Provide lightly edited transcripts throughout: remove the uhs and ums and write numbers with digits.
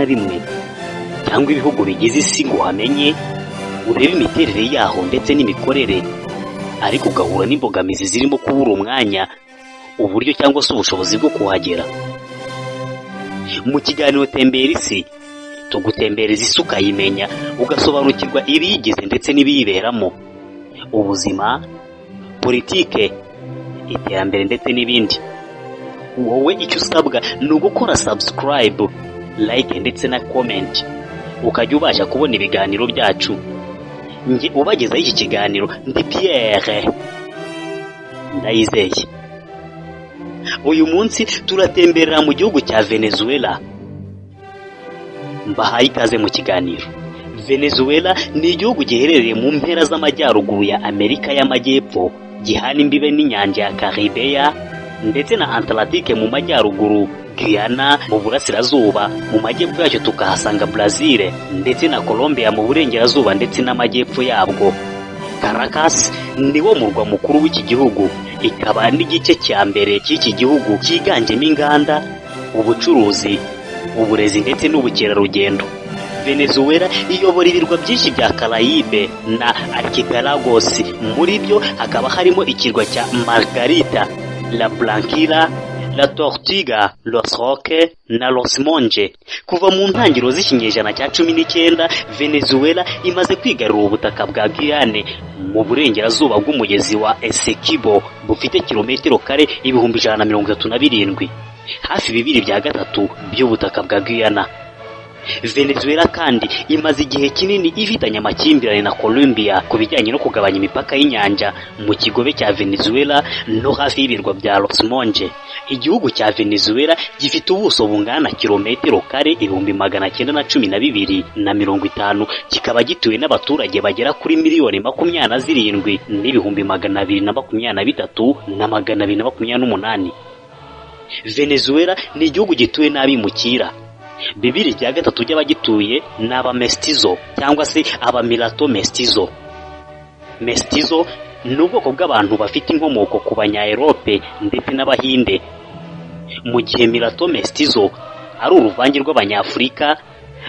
na bimwe cyangwa ibihugu bigize isi ngo hamenye urebe imiterere yaho ndetse n'imikorere, ariko ugahura n'imbogamizi zirimo kubura umwanya, uburyo cyangwa se ubushobozi bwo kuhagera. Mu kiganiro Tembera Isi tugutembereza isi ukayimenya, ugasobanukirwa ibiyigize ndetse n'ibiyiberamo, ubuzima, politike, iterambere ndetse n'ibindi. Wowe icyo usabwa ni ugukora subscribe, like ndetse na comment, ukajya ubasha kubona ibiganiro byacu. Nge ubagezaho iki kiganiro ndi Pierre Ndayizeye. Uyu munsi turatemberera mu gihugu cya Venezuela. Mbahaye ikaze mu kiganiro. Venezuela ni igihugu giherereye mu mpera z'amajyaruguru ya Amerika y'Amajyepfo, gihana imbibe n'inyanja ya Caribbean ndetse na Atlantique mu majyaruguru, Guyana mu burasirazuba, mu majyepfo yacyo tukahasanga Brazil ndetse na Colombia mu burengerazuba ndetse n'amajyepfo yabwo. Caracas niwo murwa mukuru w'iki gihugu, ikaba n'igice cya mbere cy'iki gihugu cyiganjemo inganda, ubucuruzi, uburezi ndetse n'ubukerarugendo. Venezuela iyobora ibirwa byinshi bya Caraïbe na Archipelagos, muri byo hakaba harimo ikirwa cya Margarita, La Blanquilla, La Tortuga, Los Roques na Los Monges. Kuva mu ntangiriro z'ikinyejana cya 19, Venezuela imaze kwigarurira ubutaka bwa Guyane mu burengerazuba bw'umugezi wa Essequibo bufite kilometero kare 137, hafi 2/3 by'ubutaka bwa Guyana. Venezuela kandi imaze igihe kinini ifitanye amakimbirane na Colombia ku bijyanye no kugabanya imipaka y'inyanja mu kigobe cya Venezuela no hafi y'ibirwa bya Los Monges. Igihugu cya Venezuela gifite ubuso bungana kilometero kare 912,050, kikaba gituwe n'abaturage bagera kuri miliyoni 27 n'ibihumbi 223,228. Venezuela ni igihugu gituwe n'abimukira. 2/3 by'abagituye ni abamestizo cyangwa se abamirato mestizo. Mestizo ni ubwoko bw'abantu bafite inkomoko ku banya-Europe ndetse n'Abahinde, mu gihe mirato mestizo ari uruvange rw'Abanyafurika,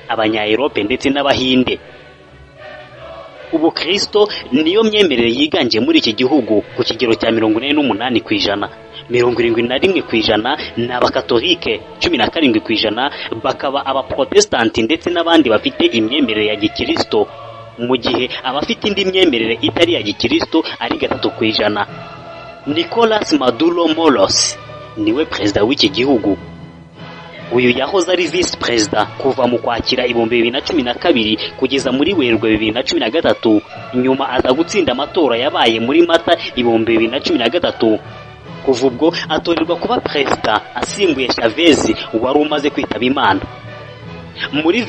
Abanya-Europe ndetse n'Abahinde. Ubukristo niyo myemerere yiganje muri iki gihugu ku kigero cya 48%. 71% ni abakatolike, 17% bakaba abaprotestanti ndetse n'abandi bafite imyemerere ya gikristo, mu gihe abafite indi myemerere itari ya gikristo ari 3%. Nicolas Maduro Moros niwe perezida w'iki gihugu. Uyu yahoze ari vice perezida kuva mu Kwakira 2012 kugeza muri Werurwe 2013, nyuma aza gutsinda amatora yabaye muri Mata 2013. Kuva ubwo atorerwa kuba perezida asimbuye Chavez wari umaze kwitaba Imana. Muri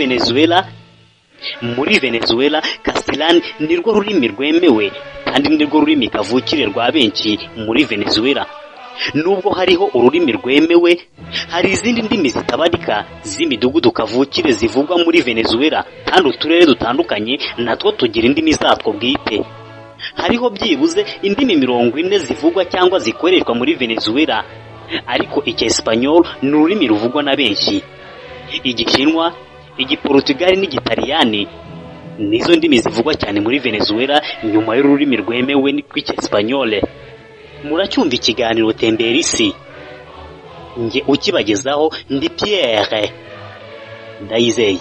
Venezuela Castellano nirwo rurimi rwemewe kandi nirwo rurimi kavukire rwa benshi muri Venezuela. Nubwo hariho ururimi rwemewe, hari izindi ndimi zitabarika z'imidugudu kavukire zivugwa muri Venezuela, kandi uturere dutandukanye natwo tugira indimi zatwo bwite. Hariho byibuze indimi 40 zivugwa cyangwa zikoreshwa muri Venezuela, ariko Icyesipanyol ni ururimi ruvugwa na benshi. Igishinwa, Igiportugali n'Igitaliyani nizo ndimi zivugwa cyane muri Venezuela nyuma y'ururimi rwemewe rw'Icyesipanyol. Muracyumva ikiganiro Tembera Isi, nge ukibagezaho ndi Pierre Ndayizeye.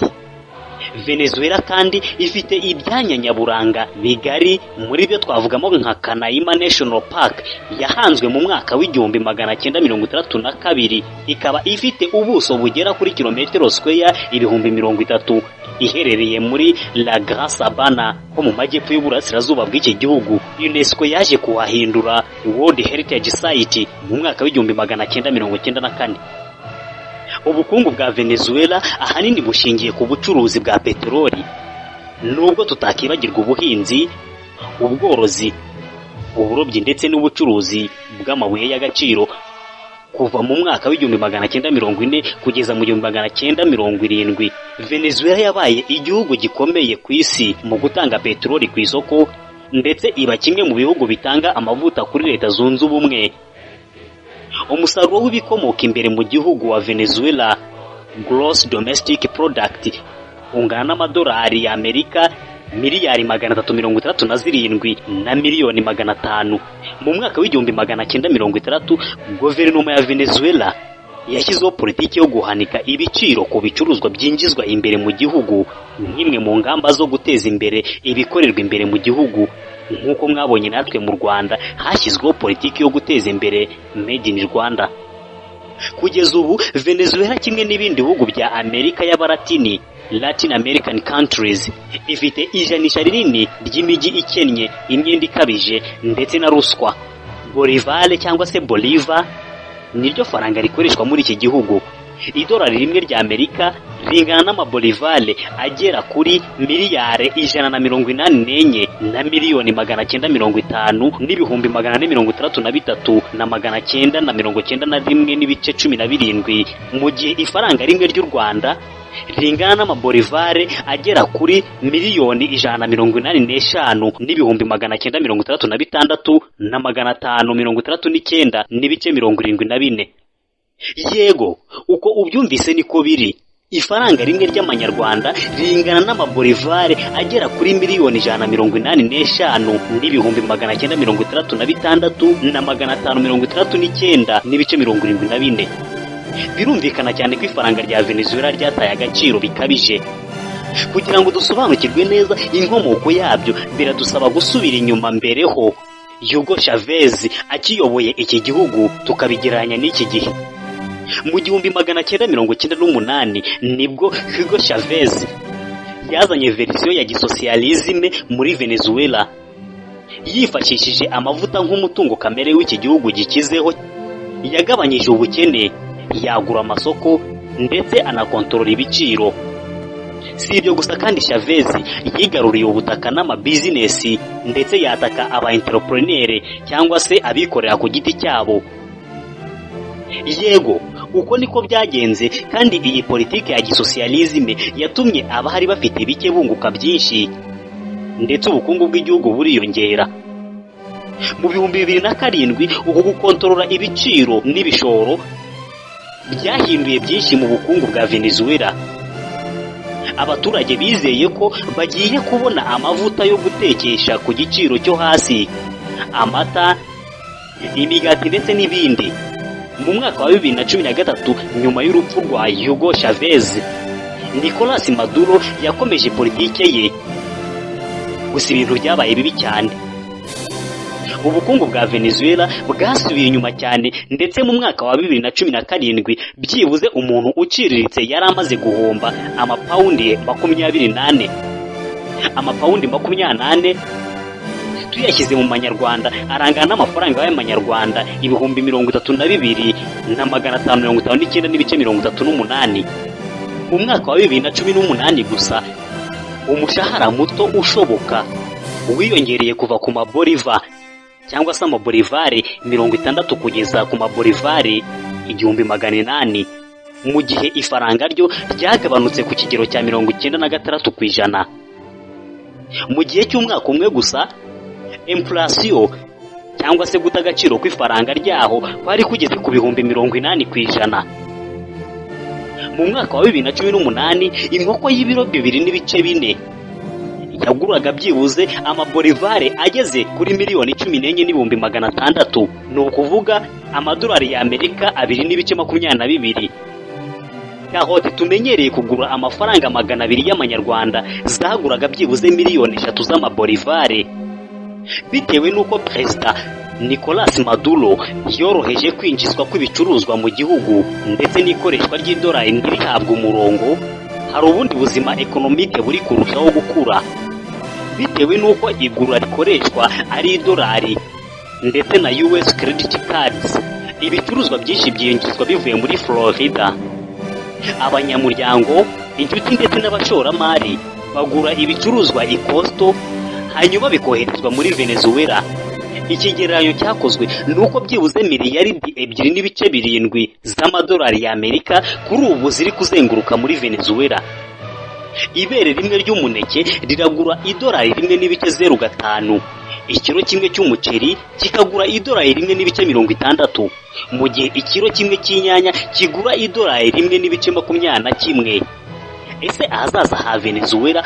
Venezuela kandi ifite ibyanya nyaburanga bigari, muri byo twavugamo nka Canaima National Park yahanzwe mu mwaka w'1962, ikaba ifite ubuso bugera kuri kilometero square 30,000, iherereye muri La Gran Sabana ho mu majyepfo y'uburasirazuba bw'iki gihugu. UNESCO yaje kuhahindura World Heritage Site mu mwaka w'1994. Ubukungu bwa Venezuela ahanini bushingiye ku bucuruzi bwa peteroli, nubwo tutakibagirwa ubuhinzi, ubworozi, uburobyi ndetse n'ubucuruzi bw'amabuye y'agaciro. Kuva mu mwaka w'1940 kugeza mu 1970, Venezuela yabaye igihugu gikomeye ku isi mu gutanga peteroli ku isoko, ndetse iba kimwe mu bihugu bitanga amavuta kuri Leta Zunze Ubumwe. Umusaruro w'ibikomoka imbere mu gihugu wa Venezuela gross domestic product ungana n'amadolari y'Amerika miliyari 337 na miliyoni 500. Mu mwaka w'igihumbi 1960 guverinoma ya Venezuela yashyizeho politiki yo guhanika ibiciro ku bicuruzwa byinjizwa imbere mu gihugu nk'imwe mu ngamba zo guteza imbere ibikorerwa imbere mu gihugu. Nk'uko mwabonye natwe mu Rwanda hashyizweho politiki yo guteza imbere made in Rwanda. Kugeza ubu Venezuela kimwe n'ibindi bihugu bya Amerika y'Abalatini Latin American countries ifite ijanisha rinini ry'imijyi ikennye, imyenda ikabije ndetse na ruswa. Bolivar cyangwa se Bolivar niryo faranga rikoreshwa muri iki gihugu. Idolari rimwe rya Amerika ringana n'amabolivare agera kuri miliyari 184 na miliyoni 950 n'ibihumbi 463 na 991 n'ibice 17, mu gihe ifaranga rimwe ry'u Rwanda ringana n'amabolivare agera kuri miliyoni 185 n'ibihumbi 936 na 539 n'ibice 74. Yego, uko ubyumvise niko biri. Ifaranga rimwe ry'amanyarwanda ringana n'amabolivare agera kuri miliyoni 185 n'ibihumbi 936 na 539 n'ibice 74. Birumvikana cyane ko ifaranga rya Venezuela ryataye agaciro bikabije. Kugira ngo dusobanukirwe neza inkomoko yabyo, biradusaba gusubira inyuma mbereho Hugo Chavez akiyoboye iki gihugu tukabigereranya n'iki gihe. Mu 1998 nibwo Hugo Chavez yazanye verisiyo ya gisosiyalizme muri Venezuela, yifashishije amavuta nk'umutungo kamere w'iki gihugu gikizeho. Yagabanyije ubukene, yagura amasoko ndetse anakontorora ibiciro. Si ibyo gusa kandi Chavez yigaruriye ubutaka n'amabizinesi ndetse yataka aba-entrepreneur cyangwa se abikorera ku giti cyabo. Yego, uko niko byagenze, kandi iyi politiki ya gisosiyalizme yatumye abahari bafite bike bunguka byinshi ndetse ubukungu bw'igihugu buriyongera. Mu 2007 uko gukontorora ibiciro n'ibishoro byahinduye byinshi mu bukungu bwa Venezuela. Abaturage bizeye ko bagiye kubona amavuta yo gutekesha ku giciro cyo hasi, amata, imigati ndetse n'ibindi. Mu mwaka wa 2013 nyuma y'urupfu rwa Hugo Chavez, Nicolas Maduro yakomeje politike ye. Gusa ibintu byabaye bibi cyane. Ubukungu bwa Venezuela bwasubiye inyuma cyane, ndetse mu mwaka wa 2017 byibuze umuntu uciriritse yari amaze guhomba amapaundi 28. Amapaundi 28 tuyashyize mu manyarwanda arangana n'amafaranga y'amanyarwanda ibihumbi 32 na 559 n'ibice 38. Mu mwaka wa 2018 gusa umushahara muto ushoboka wiyongereye kuva ku mabolivar cyangwa se amabolivare 60 kugeza ku mabolivare 1800, mu gihe ifaranga ryo ryagabanutse ku kigero cya 96%. Mu gihe cy'umwaka umwe gusa inflation cyangwa se guta agaciro kw'ifaranga ryaho kwari kugeze ku bihumbi 80%. Mu mwaka wa 2018 inkoko y'ibiro 2.4 yaguraga byibuze amabolivare ageze kuri miliyoni 14 n'ibihumbi 600, ni ukuvuga amadolari y'Amerika 2.22. Kahote tumenyereye kugura amafaranga 200 y'amanyarwanda zaguraga byibuze miliyoni 3 z'amabolivare. Bitewe n'uko Perezida Nicolas Maduro yoroheje kwinjizwa kw'ibicuruzwa mu gihugu ndetse n'ikoreshwa ry'idolari ntirihabwe umurongo, hari ubundi buzima economique buri kurushaho gukura. Bitewe n'uko igura rikoreshwa ari idolari ndetse na US credit cards, ibicuruzwa byinshi byinjizwa bivuye muri Florida. Abanyamuryango, inshuti ndetse n'abashoramari bagura ibicuruzwa ikosto hanyuma bikoherezwa muri Venezuela. Ikigereranyo cyakozwe nuko byibuze miliyaridi 2.7 z'amadolari y'Amerika kuri ubu ziri kuzenguruka muri Venezuela. Ibere rimwe ry'umuneke riragura idolari 1.05, ikiro kimwe cy'umuceri kikagura $1.60, mu gihe ikiro kimwe cy'inyanya kigura $1.21. Ese ahazaza ha Venezuela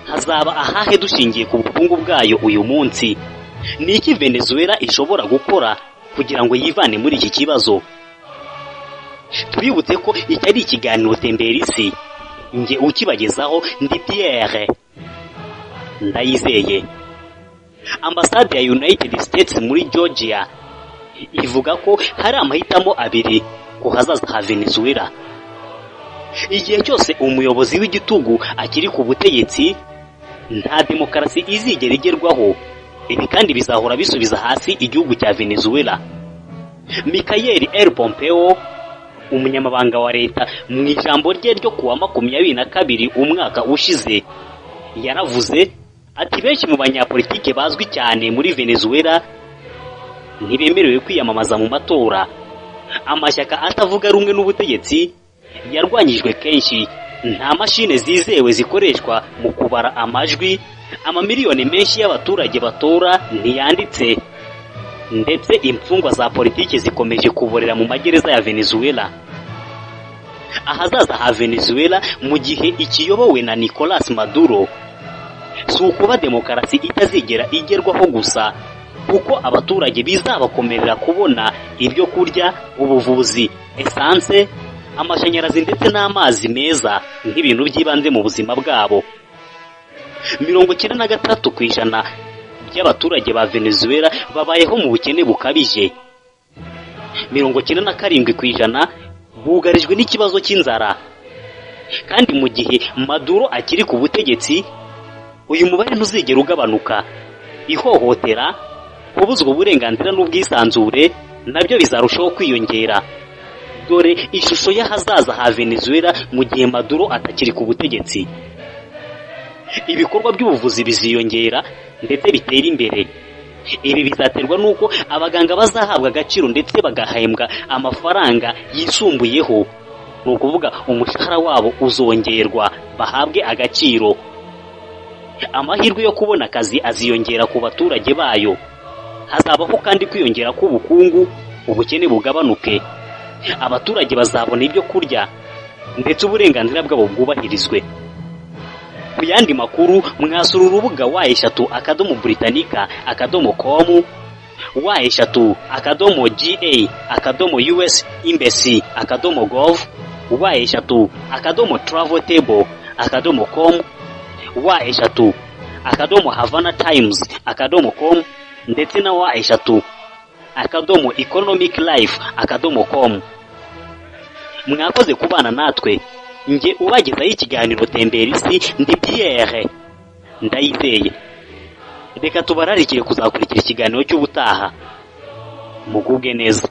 hazaba ahahe dushingiye ku bukungu bwayo uyu munsi? Ni iki Venezuela ishobora gukora kugira ngo yivane muri iki kibazo? Tubibutse ko iki ari ikiganiro Tembera Isi, nge ukibagezaho ndi Pierre Ndayizeye. Ambasade ya United States muri Georgia ivuga ko hari amahitamo abiri ku hazaza ha Venezuela. Igihe cyose umuyobozi w'igitugu akiri ku butegetsi, nta demokarasi izigera igerwaho. Ibi kandi bizahora bisubiza hasi igihugu cya Venezuela. Michael L. Pompeo, umunyamabanga wa leta, mu ijambo rye ryo kuwa 22 umwaka ushize, yaravuze ati benshi mu banyapolitike bazwi cyane muri Venezuela ntibemerewe kwiyamamaza mu matora. Amashyaka atavuga rumwe n'ubutegetsi yarwanyijwe kenshi. Nta mashine zizewe zikoreshwa mu kubara amajwi. Amamiliyoni menshi y'abaturage batora ntiyanditse, ndetse imfungwa za politiki zikomeje kuborera mu magereza ya Venezuela. Ahazaza ha Venezuela mu gihe ikiyobowe na Nicolas Maduro si ukuba demokarasi itazigera igerwaho gusa, kuko abaturage bizabakomerera kubona ibyo kurya, ubuvuzi, esanse, amashanyarazi ndetse n'amazi meza nk'ibintu by'ibanze mu buzima bwabo. 93% by'abaturage ba Venezuela babayeho mu bukene bukabije. 97% bugarijwe n'ikibazo cy'inzara. Kandi mu gihe Maduro akiri ku butegetsi, uyu mubare ntuzigera ugabanuka. Ihohotera, kubuzwa uburenganzira n'ubwisanzure nabyo bizarushaho kwiyongera. Dore ishusho y'ahazaza ha Venezuela mu gihe Maduro atakiri ku butegetsi. Ibikorwa by'ubuvuzi biziyongera ndetse bitera imbere. Ibi bizaterwa nuko abaganga bazahabwa agaciro ndetse bagahembwa amafaranga yisumbuyeho. Ni ukuvuga umushahara wabo uzongerwa, bahabwe agaciro. Amahirwe yo kubona akazi aziyongera ku baturage bayo. Hazabaho kandi kwiyongera k'ubukungu, ubukene bugabanuke. Abaturage bazabona ibyo kurya ndetse uburenganzira bwabo bwubahirizwe. Ku yandi makuru mwasura urubuga wa3.britannica.com, wa3.ga.US.embassy.gov, wa3.traveltable.com, wa3.havanatimes.com ndetse na wa3.economiclife.com. Mwakoze kubana natwe. Nge ubagezaho ikiganiro Tembera Isi ndi Pierre Ndayizeye. Reka tubararikire kuzakurikira ikiganiro cy'ubutaha. Mugubwe neza.